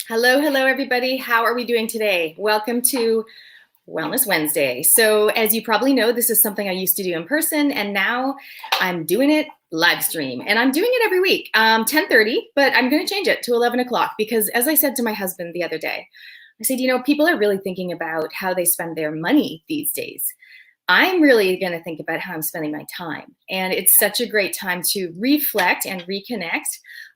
Hello, everybody. How are we doing today? Welcome to Wellness Wednesday. So as you probably know, this is something I used to do in person, and now I'm doing it live stream. And I'm doing it every week, 10:30, but I'm going to change it to 11 o'clock because, as I said to my husband the other day, I said, people are really thinking about how they spend their money these days. I'm really going to think about how I'm spending my time. And it's such a great time to reflect and reconnect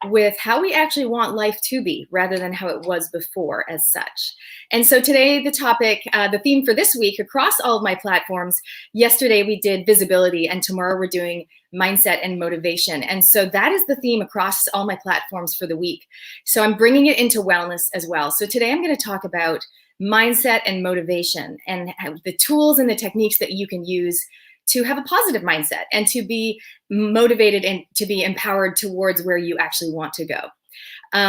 with how we actually want life to be rather than how it was before as such. And so today, the topic, the theme for this week across all of my platforms, yesterday we did visibility and tomorrow we're doing mindset and motivation. And so that is the theme across all my platforms for the week. So I'm bringing it into wellness as well. So today I'm going to talk about mindset and motivation and the tools and the techniques that you can use to have a positive mindset and to be motivated and to be empowered towards where you actually want to go.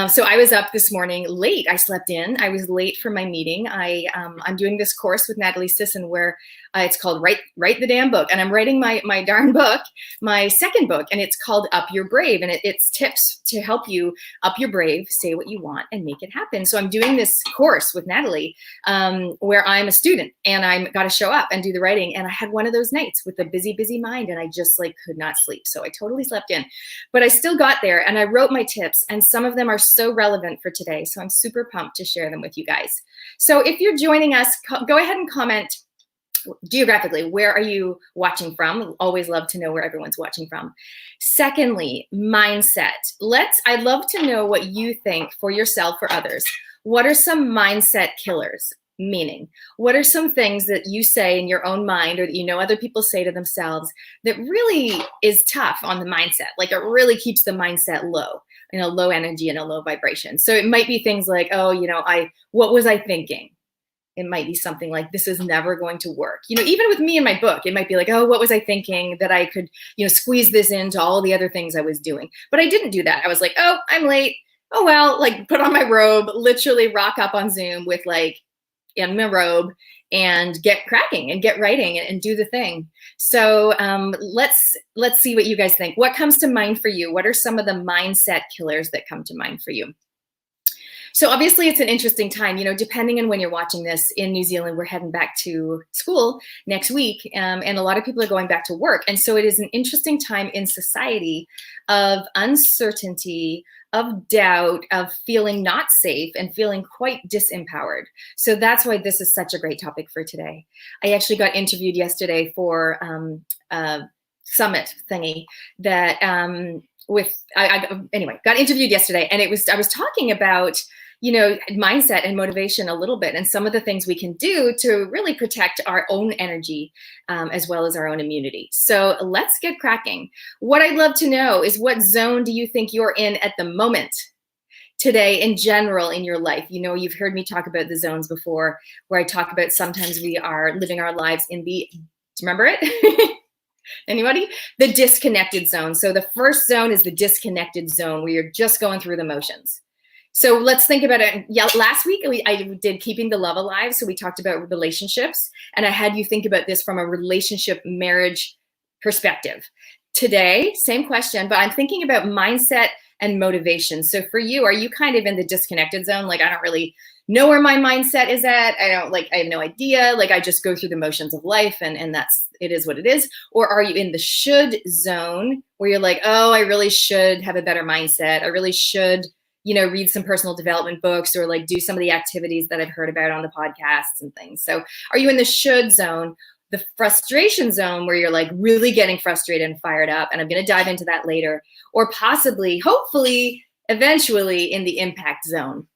So I was up this morning late. I slept in. I was late for my meeting. I'm doing this course with Natalie Sisson where it's called Write the Damn Book. And I'm writing my darn book, my second book, and it's called Up Your Brave. And it's tips to help you up your brave, say what you want, and make it happen. So I'm doing this course with Natalie where I'm a student and I got to show up and do the writing. And I had one of those nights with a busy, busy mind and I just could not sleep. So I totally slept in. But I still got there and I wrote my tips, and some of them are so relevant for today. So I'm super pumped to share them with you guys. So if you're joining us, go ahead and comment geographically. Where are you watching from? Always love to know where everyone's watching from. Secondly, mindset. I'd love to know what you think for yourself or others. What are some mindset killers? Meaning, what are some things that you say in your own mind or that other people say to themselves that really is tough on the mindset? It really keeps the mindset low, low energy and a low vibration. So it might be things like, what was I thinking? It might be something like, this is never going to work. Even with me in my book, it might be like, what was I thinking that I could, squeeze this into all the other things I was doing. But I didn't do that. I was like, I'm late. Oh, well, put on my robe, literally rock up on Zoom with in my robe and get cracking and get writing and do the thing. So let's see what you guys think. What comes to mind for you? What are some of the mindset killers that come to mind for you? So obviously it's an interesting time, depending on when you're watching this. In New Zealand, we're heading back to school next week, and a lot of people are going back to work. And so it is an interesting time in society of uncertainty, of doubt, of feeling not safe and feeling quite disempowered. So that's why this is such a great topic for today. I actually got interviewed yesterday for a summit thingy that got interviewed yesterday, and I was talking about mindset and motivation a little bit and some of the things we can do to really protect our own energy as well as our own immunity. So let's get cracking. What I'd love to know is, what zone do you think you're in at the moment today in general in your life? You've heard me talk about the zones before, where I talk about sometimes we are living our lives in do you remember it? Anybody? The disconnected zone. So the first zone is the disconnected zone, where you're just going through the motions. So let's think about it. Yeah, last week I did Keeping the Love Alive. So we talked about relationships, and I had you think about this from a relationship marriage perspective. Today, same question, but I'm thinking about mindset and motivation. So for you, are you kind of in the disconnected zone? I don't really know where my mindset is at. I have no idea. I just go through the motions of life and it is what it is. Or are you in the should zone, where you're like, I really should have a better mindset. I really should, read some personal development books or do some of the activities that I've heard about on the podcasts and things. So are you in the should zone, the frustration zone, where you're really getting frustrated and fired up? And I'm going to dive into that later. Or possibly, hopefully, eventually in the impact zone.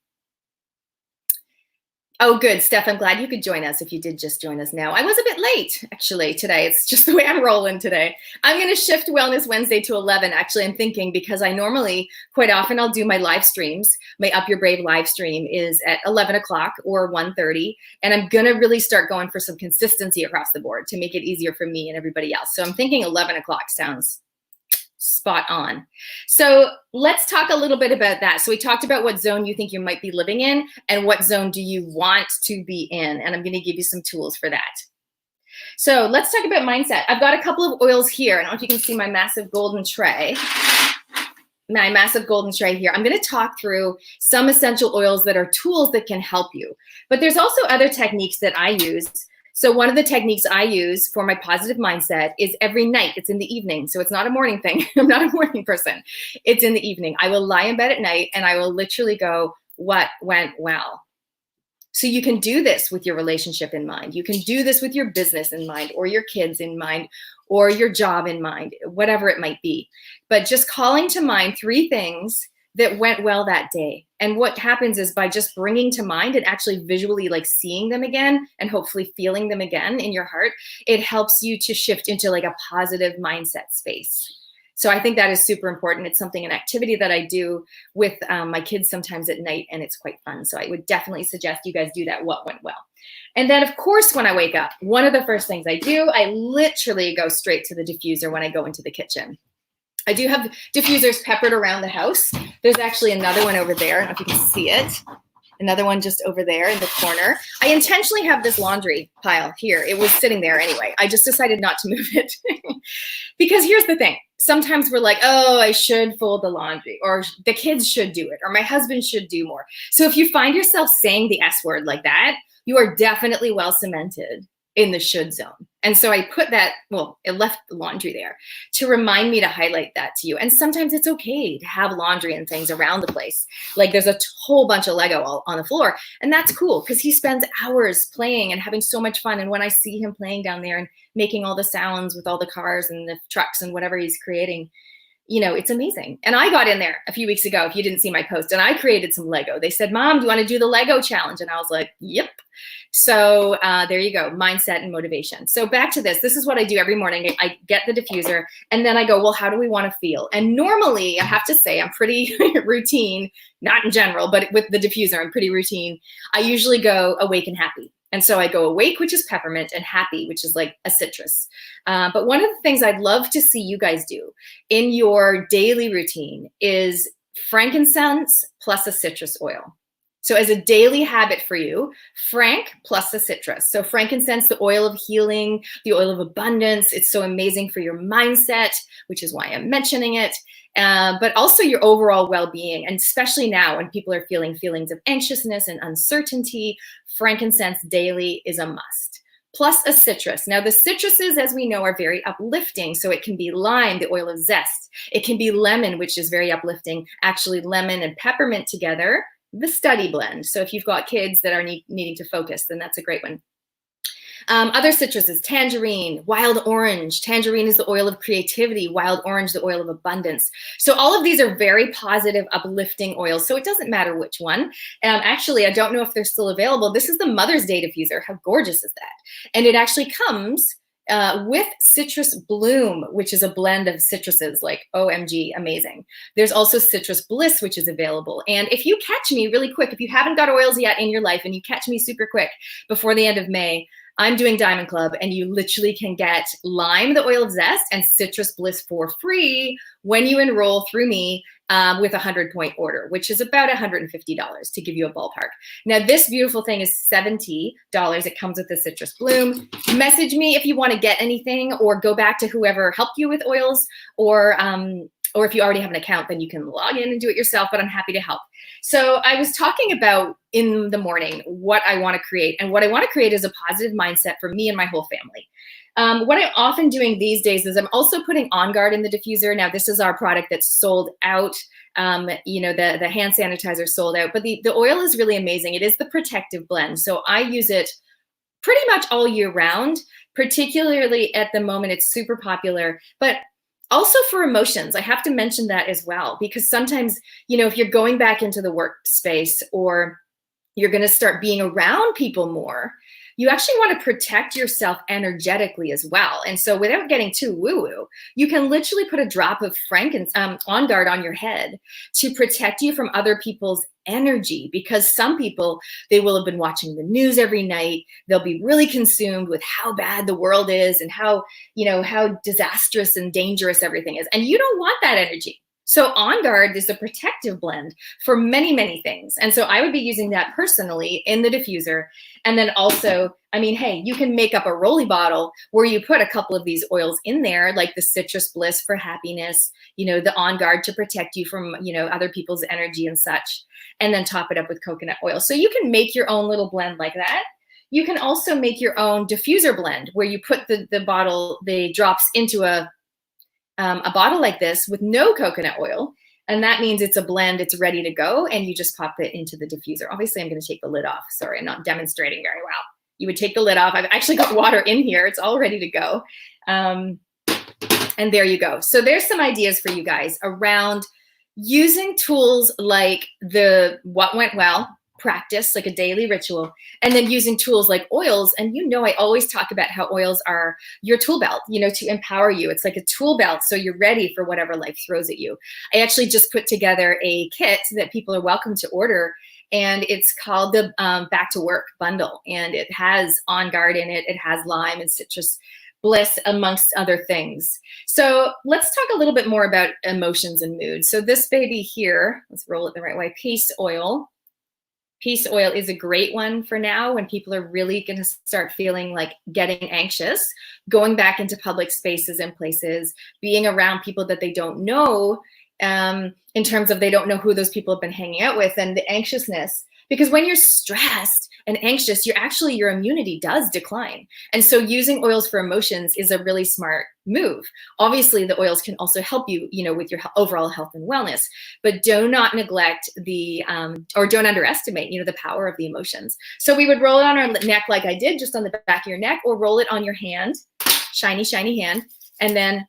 Oh, good, Steph. I'm glad you could join us if you did just join us now. I was a bit late, actually, today. It's just the way I'm rolling today. I'm going to shift Wellness Wednesday to 11. Actually, I'm thinking, because I normally, quite often, I'll do my live streams. My Up Your Brave live stream is at 11 o'clock or 1:30. And I'm going to really start going for some consistency across the board to make it easier for me and everybody else. So I'm thinking 11 o'clock sounds spot on. So let's talk a little bit about that. So we talked about what zone you think you might be living in and what zone do you want to be in. And I'm going to give you some tools for that. So let's talk about mindset. I've got a couple of oils here. I don't know if you can see my massive golden tray. my massive golden tray here, I'm going to talk through some essential oils that are tools that can help you. But there's also other techniques that I use. So one of the techniques I use for my positive mindset is every night. It's in the evening. So it's not a morning thing. I'm not a morning person. It's in the evening. I will lie in bed at night and I will literally go, what went well? So you can do this with your relationship in mind. You can do this with your business in mind, or your kids in mind, or your job in mind, whatever it might be. But just calling to mind 3 things that went well that day. And what happens is by just bringing to mind and actually visually like seeing them again and hopefully feeling them again in your heart, it helps you to shift into like a positive mindset space. So I think that is super important. It's something, an activity that I do with my kids sometimes at night, and it's quite fun. So I would definitely suggest you guys do that. What went well? And then of course, when I wake up, one of the first things I do, I literally go straight to the diffuser when I go into the kitchen. I do have diffusers peppered around the house. There's actually another one over there. I don't know if you can see it. Another one just over there in the corner. I intentionally have this laundry pile here. It was sitting there anyway. I just decided not to move it. Because here's the thing. Sometimes we're like, oh, I should fold the laundry, or the kids should do it, or my husband should do more. So if you find yourself saying the S word like that, you are definitely well cemented in the should zone. And so I put that, well, it left the laundry there to remind me to highlight that to you. And sometimes it's okay to have laundry and things around the place. Like there's a whole bunch of Lego all on the floor, and that's cool because he spends hours playing and having so much fun. And when I see him playing down there and making all the sounds with all the cars and the trucks and whatever he's creating, you know, it's amazing. And I got in there a few weeks ago, if you didn't see my post, and I created some Lego. They said, Mom, do you want to do the Lego challenge? And I was like, yep. So there you go, mindset and motivation. So back to this. This is what I do every morning. I get the diffuser and then I go, well, how do we want to feel? And normally I have to say I'm pretty routine, not in general, but with the diffuser, I'm pretty routine. I usually go awake and happy. And so I go awake, which is peppermint, and happy, which is like a citrus. But one of the things I'd love to see you guys do in your daily routine is frankincense plus a citrus oil. So as a daily habit for you, frank plus a citrus. So frankincense, the oil of healing, the oil of abundance. It's so amazing for your mindset, which is why I'm mentioning it. But also your overall well-being. And especially now when people are feeling feelings of anxiousness and uncertainty, frankincense daily is a must. Plus a citrus. Now the citruses, as we know, are very uplifting. So it can be lime, the oil of zest. It can be lemon, which is very uplifting. Actually, lemon and peppermint together, the study blend. So if you've got kids that are needing to focus, then that's a great one. Other citruses, tangerine, wild orange. Tangerine is the oil of creativity. Wild orange, the oil of abundance. So all of these are very positive, uplifting oils. So it doesn't matter which one. Actually, I don't know if they're still available. This is the Mother's Day diffuser. How gorgeous is that? And it actually comes with citrus bloom, which is a blend of citruses, like OMG, amazing. There's also citrus bliss, which is available. And if you catch me really quick, if you haven't got oils yet in your life and you catch me super quick before the end of May, I'm doing Diamond Club, and you literally can get lime, the oil of zest, and citrus bliss for free when you enroll through me with a 100-point order, which is about $150 to give you a ballpark. Now, this beautiful thing is $70. It comes with the citrus bloom. Message me if you want to get anything, or go back to whoever helped you with oils, or if you already have an account, then you can log in and do it yourself, but I'm happy to help. So I was talking about in the morning what I want to create, and what I want to create is a positive mindset for me and my whole family. What I'm often doing these days is I'm also putting On Guard in the diffuser. Now, this is our product that's sold out. You know, the hand sanitizer sold out, but the oil is really amazing. It is the protective blend. So I use it pretty much all year round, particularly at the moment it's super popular, but also for emotions. I have to mention that as well, because sometimes, you know, if you're going back into the workspace, or you're going to start being around people more, you actually want to protect yourself energetically as well. And so without getting too woo-woo, you can literally put a drop of On Guard on your head to protect you from other people's energy, because some people, they will have been watching the news every night. They'll be really consumed with how bad the world is and how, you know, how disastrous and dangerous everything is. And you don't want that energy. So On Guard is a protective blend for many, many things. And so I would be using that personally in the diffuser. And then also, I mean, hey, you can make up a rolly bottle where you put a couple of these oils in there, like the Citrus Bliss for happiness, you know, the On Guard to protect you from, you know, other people's energy and such, and then top it up with coconut oil. So you can make your own little blend like that. You can also make your own diffuser blend where you put the drops into a bottle like this with no coconut oil. And that means it's a blend, it's ready to go, and you just pop it into the diffuser. Obviously, I'm going to take the lid off. Sorry, I'm not demonstrating very well. You would take the lid off. I've actually got water in here. It's all ready to go. And there you go. So there's some ideas for you guys around using tools like the What Went Well practice, like a daily ritual, and then using tools like oils. And you know, I always talk about how oils are your tool belt, you know, to empower you. It's like a tool belt, so you're ready for whatever life throws at you. I actually just put together a kit that people are welcome to order, and it's called the Back to Work bundle, and it has On Guard in it. It has lime and citrus bliss, amongst other things. So let's talk a little bit more about emotions and mood. So this baby here, let's roll it the right way, Peace Oil. Peace oil is a great one for now when people are really going to start feeling like getting anxious, going back into public spaces and places, being around people that they don't know, in terms of they don't know who those people have been hanging out with, and the anxiousness. Because when you're stressed and anxious, your immunity does decline. And so using oils for emotions is a really smart move. Obviously, the oils can also help you, you know, with your overall health and wellness, but do not neglect or don't underestimate, you know, the power of the emotions. So we would roll it on our neck like I did, just on the back of your neck, or roll it on your hand, shiny, shiny hand, and then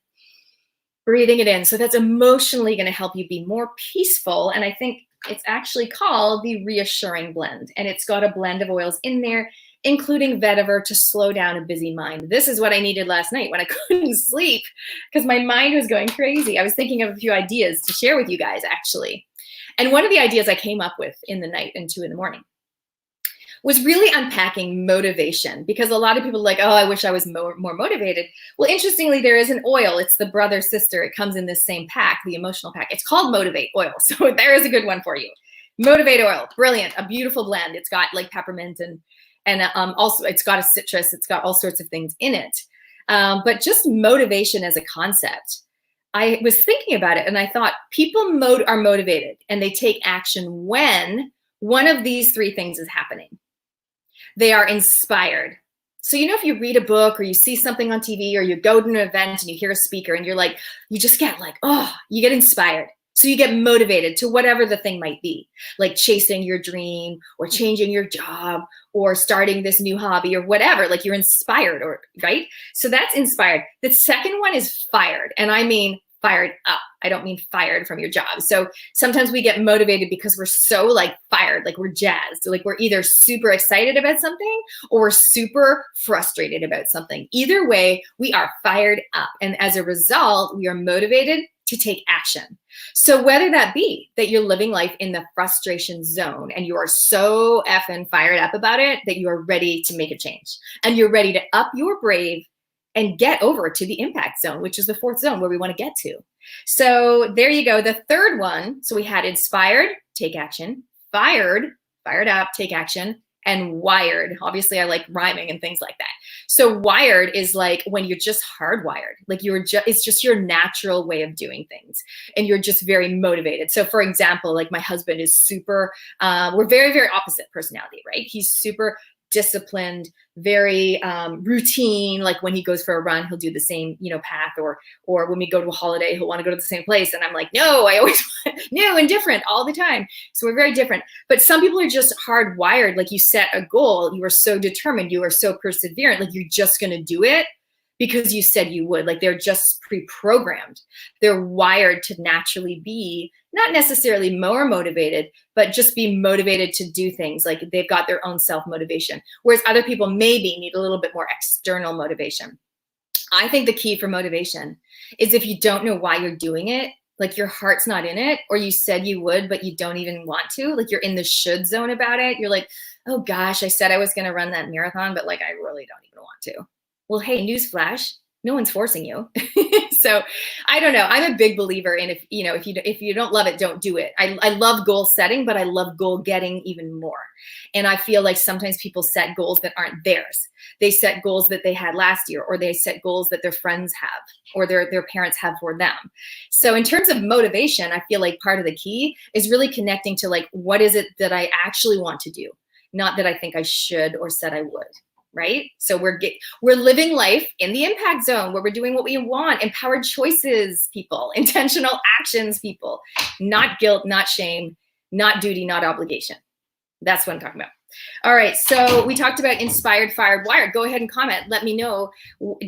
breathing it in. So that's emotionally going to help you be more peaceful. And I think it's actually called the Reassuring Blend, and it's got a blend of oils in there, including vetiver to slow down a busy mind. This is what I needed last night when I couldn't sleep because my mind was going crazy. I was thinking of a few ideas to share with you guys, actually. And one of the ideas I came up with in the night and 2 in the morning was really unpacking motivation, because a lot of people are like, oh, I wish I was more motivated. Well, interestingly, there is an oil. It's the brother sister. It comes in this same pack, the emotional pack. It's called Motivate Oil. So there is a good one for you. Motivate Oil, brilliant, a beautiful blend. It's got like peppermint and also it's got a citrus. It's got all sorts of things in it. But just motivation as a concept, I was thinking about it and I thought people are motivated and they take action when one of these 3 things is happening. They are inspired. So, you know, if you read a book or you see something on TV or you go to an event and you hear a speaker and you're like, you just get like, oh, you get inspired. So you get motivated to whatever the thing might be, like chasing your dream or changing your job or starting this new hobby or whatever, like you're inspired, or right? So that's inspired. The second one is fired. And I mean, fired up. I don't mean fired from your job. So sometimes we get motivated because we're so like fired, like we're jazzed, like we're either super excited about something or we're super frustrated about something. Either way, we are fired up. And as a result, we are motivated to take action. So whether that be that you're living life in the frustration zone and you are so effing fired up about it that you are ready to make a change and you're ready to up your brave and get over to the impact zone, which is the 4th zone where we want to get to. So there you go. The third one, so we had inspired, take action, fired up, take action, and wired. Obviously, I like rhyming and things like that. So wired is like when you're just hardwired, like it's just your natural way of doing things and you're just very motivated. So for example, like my husband is super, we're very, very opposite personality, right? He's super disciplined, very routine. Like when he goes for a run, he'll do the same, you know, path, or when we go to a holiday, he'll want to go to the same place. And I'm like, no, I always want new and different all the time. So we're very different. But some people are just hardwired. Like you set a goal, you are so determined, you are so perseverant, like you're just going to do it because you said you would. Like they're just pre-programmed. They're wired to naturally be not necessarily more motivated, but just be motivated to do things. Like they've got their own self-motivation. Whereas other people maybe need a little bit more external motivation. I think the key for motivation is if you don't know why you're doing it, like your heart's not in it, or you said you would, but you don't even want to, like you're in the should zone about it. You're like, oh gosh, I said I was going to run that marathon, but like, I really don't even want to. Well, hey, newsflash, No one's forcing you. So I don't know. I'm a big believer in if you don't love it, don't do it. I love goal setting, but I love goal getting even more. And I feel like sometimes people set goals that aren't theirs. They set goals that they had last year, or they set goals that their friends have, or their parents have for them. So in terms of motivation, I feel like part of the key is really connecting to like, what is it that I actually want to do? Not that I think I should or said I would. Right? So we're living life in the impact zone where we're doing what we want, empowered choices, people, intentional actions, people, not guilt, not shame, not duty, not obligation. That's what I'm talking about. All right. So we talked about inspired, fired, wired. Go ahead and comment. Let me know.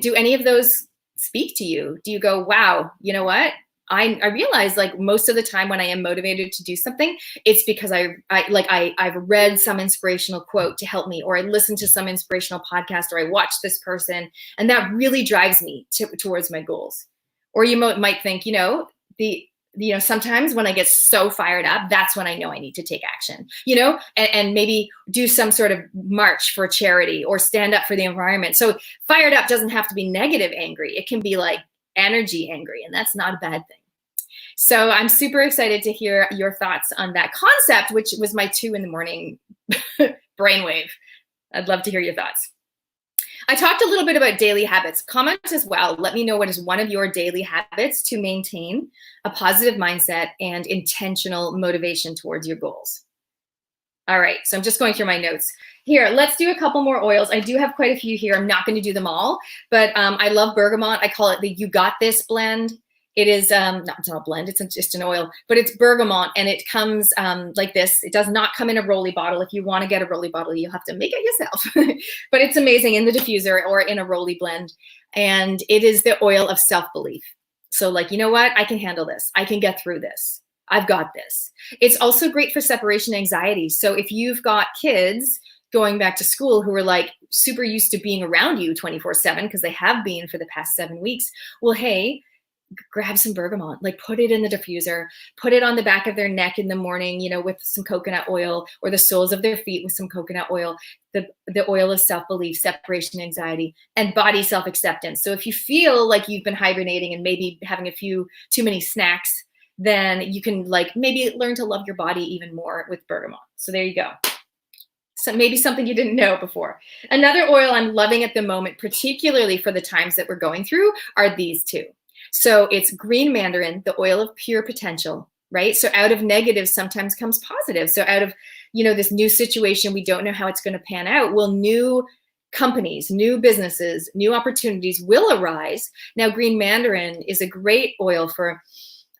Do any of those speak to you? Do you go, wow, you know what? I realize like most of the time when I am motivated to do something, it's because I've read some inspirational quote to help me, or I listened to some inspirational podcast, or I watched this person, and that really drives me towards my goals. Or you might think, sometimes when I get so fired up, that's when I know I need to take action, and maybe do some sort of march for charity or stand up for the environment. So fired up doesn't have to be negative angry. It can be like energy angry, and that's not a bad thing. So I'm super excited to hear your thoughts on that concept, which was my 2 a.m. brainwave. I'd love to hear your thoughts. I talked a little bit about daily habits. Comment as well. Let me know what is one of your daily habits to maintain a positive mindset and intentional motivation towards your goals. All right, so I'm just going through my notes. Here, let's do a couple more oils. I do have quite a few here. I'm not going to do them all, but I love bergamot. I call it the You Got This blend. It is, it's not a blend, it's just an oil, but it's bergamot, and it comes like this. It does not come in a rolly bottle. If you want to get a rolly bottle, you'll have to make it yourself. But it's amazing in the diffuser or in a rolly blend. And it is the oil of self-belief. So like, you know what? I can handle this. I can get through this. I've got this. It's also great for separation anxiety. So if you've got kids going back to school who are like super used to being around you 24/7, because they have been for the past 7 weeks, well, hey, grab some bergamot, like put it in the diffuser, put it on the back of their neck in the morning, with some coconut oil, or the soles of their feet with some coconut oil, the oil of self-belief, separation anxiety, and body self-acceptance. So if you feel like you've been hibernating and maybe having a few too many snacks, then you can like maybe learn to love your body even more with bergamot. So there you go. So maybe something you didn't know before. Another oil I'm loving at the moment, particularly for the times that we're going through, are these two. So it's green mandarin, the oil of pure potential, right? So out of negative sometimes comes positive. So out of, this new situation, we don't know how it's going to pan out. Well, new companies, new businesses, new opportunities will arise. Now, green mandarin is a great oil for,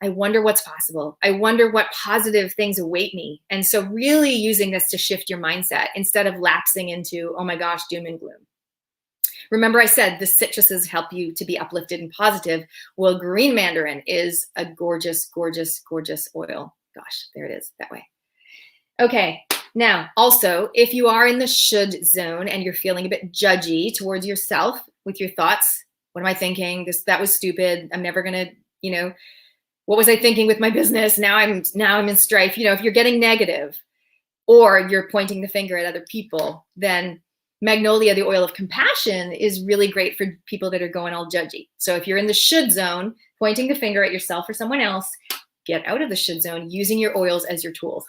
I wonder what's possible. I wonder what positive things await me. And so really using this to shift your mindset instead of lapsing into, oh my gosh, doom and gloom. Remember I said the citruses help you to be uplifted and positive. Well, green mandarin is a gorgeous, gorgeous, gorgeous oil. Gosh, there it is that way. Okay, now also, if you are in the should zone and you're feeling a bit judgy towards yourself with your thoughts, what am I thinking? That was stupid. I'm never gonna, what was I thinking with my business? Now I'm in strife. If you're getting negative or you're pointing the finger at other people, then magnolia, the oil of compassion, is really great for people that are going all judgy. So if you're in the should zone, pointing the finger at yourself or someone else, get out of the should zone using your oils as your tools.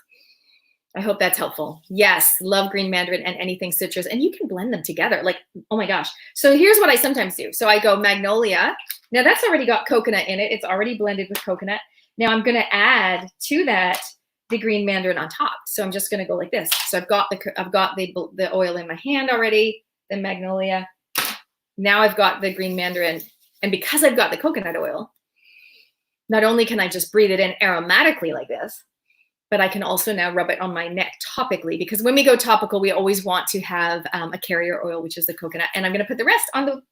I hope that's helpful. Yes, love green mandarin and anything citrus, and you can blend them together. Like, oh my gosh. So here's what I sometimes do. So I go magnolia. Now that's already got coconut in it. It's already blended with coconut. Now I'm going to add to that the green mandarin on top. So I'm just going to go like this. So I've got the oil in my hand already, the magnolia. Now I've got the green mandarin. And because I've got the coconut oil, not only can I just breathe it in aromatically like this, but I can also now rub it on my neck topically, because when we go topical, we always want to have a carrier oil, which is the coconut. And I'm going to put the rest on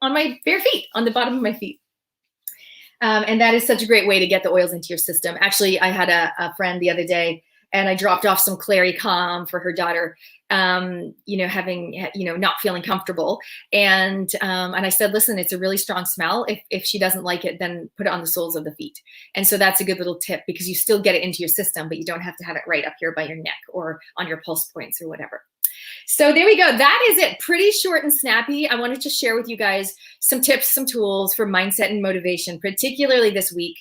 my bare feet, on the bottom of my feet. And that is such a great way to get the oils into your system. Actually, I had a friend the other day, and I dropped off some Clary Calm for her daughter, having, not feeling comfortable. And I said, listen, it's a really strong smell. If she doesn't like it, then put it on the soles of the feet. And so that's a good little tip, because you still get it into your system, but you don't have to have it right up here by your neck or on your pulse points or whatever. So there we go. That is it. Pretty short and snappy. I wanted to share with you guys some tips, some tools for mindset and motivation, particularly this week,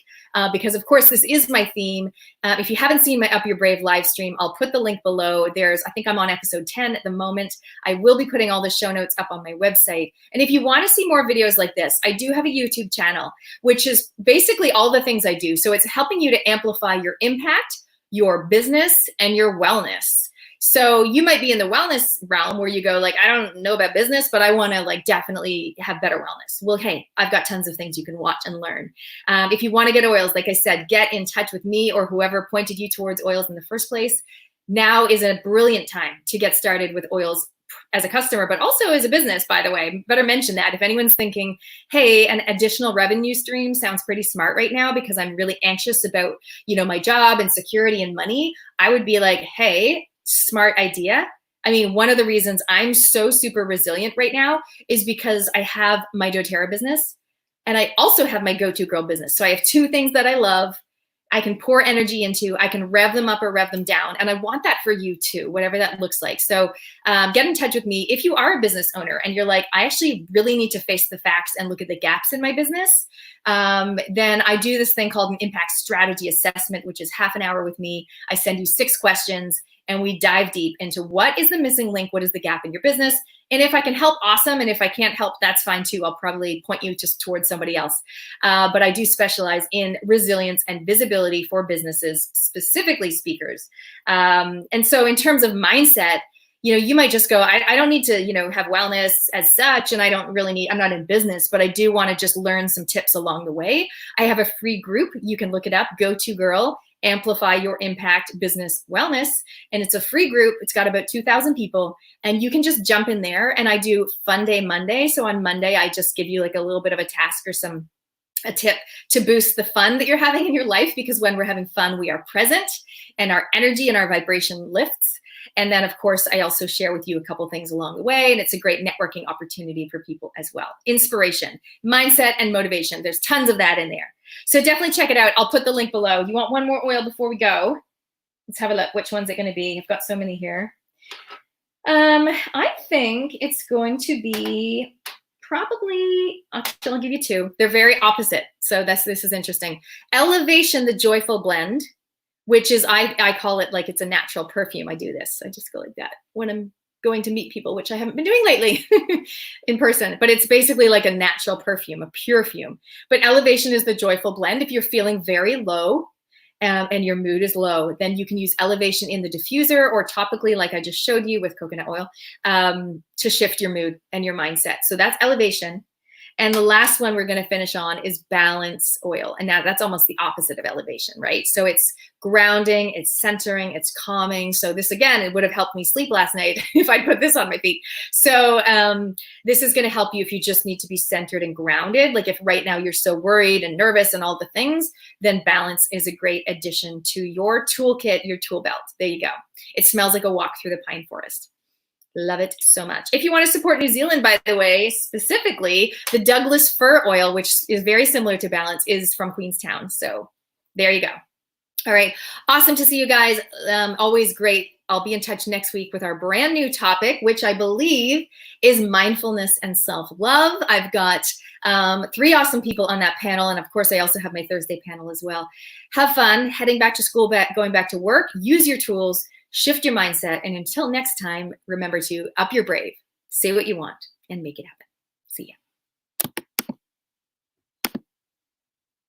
because of course this is my theme. If you haven't seen my Up Your Brave live stream, I'll put the link below. I think I'm on episode 10 at the moment. I will be putting all the show notes up on my website. And if you want to see more videos like this, I do have a YouTube channel, which is basically all the things I do. So it's helping you to amplify your impact, your business, and your wellness. So you might be in the wellness realm where you go like, I don't know about business, but I want to like definitely have better wellness. Well, hey, I've got tons of things you can watch and learn. If you want to get oils, like I said, get in touch with me or whoever pointed you towards oils in the first place. Now is a brilliant time to get started with oils as a customer, but also as a business, by the way. Better mention that if anyone's thinking, hey, an additional revenue stream sounds pretty smart right now because I'm really anxious about, my job and security and money, I would be like, hey, smart idea. I mean, one of the reasons I'm so super resilient right now is because I have my doTERRA business and I also have my Go-To Girl business. So I have two things that I love. I can pour energy into, I can rev them up or rev them down. And I want that for you too, whatever that looks like. So get in touch with me. If you are a business owner and you're like, I actually really need to face the facts and look at the gaps in my business, then I do this thing called an impact strategy assessment, which is half an hour with me. I send you 6 questions and we dive deep into what is the missing link, what is the gap in your business. And if I can help, awesome. And if I can't help, that's fine too. I'll probably point you just towards somebody else. But I do specialize in resilience and visibility for businesses, specifically speakers. And so in terms of mindset, you might just go, I don't need to, have wellness as such. And I'm not in business, but I do want to just learn some tips along the way. I have a free group. You can look it up, Go-To Girl, Amplify Your Impact Business Wellness. And it's a free group. It's got about 2,000 people and you can just jump in there. And I do Fun Day Monday. So on Monday, I just give you like a little bit of a task or a tip to boost the fun that you're having in your life, because when we're having fun, we are present and our energy and our vibration lifts. And then of course, I also share with you a couple things along the way, and it's a great networking opportunity for people as well. Inspiration, mindset, and motivation. There's tons of that in there. So definitely check it out. I'll put the link below. You want one more oil before we go? Let's have a look. Which one's it going to be? I've got so many here. I think it's going to be probably, I'll give you 2. They're very opposite. So this is interesting. Elevation, the Joyful Blend, which is, I call it like it's a natural perfume. I do this. I just go like that when I'm going to meet people, which I haven't been doing lately in person, but it's basically like a natural perfume, a pure fume. But Elevation is the Joyful Blend. If you're feeling very low and your mood is low, then you can use Elevation in the diffuser or topically, like I just showed you with coconut oil, to shift your mood and your mindset. So that's Elevation. And the last one we're going to finish on is Balance Oil. And now that's almost the opposite of Elevation, right? So it's grounding, it's centering, it's calming. So this, again, it would have helped me sleep last night if I put this on my feet. So this is going to help you if you just need to be centered and grounded. Like if right now you're so worried and nervous and all the things, then Balance is a great addition to your toolkit, your tool belt. There you go. It smells like a walk through the pine forest. Love it so much. If you want to support New Zealand, by the way, specifically, the Douglas Fir oil, which is very similar to Balance, is from Queenstown. So there you go. All right. Awesome to see you guys. Always great. I'll be in touch next week with our brand new topic, which I believe is mindfulness and self-love. I've got 3 awesome people on that panel. And of course, I also have my Thursday panel as well. Have fun heading back to school, going back to work. Use your tools. Shift your mindset. And until next time, remember to up your brave, say what you want, and make it happen.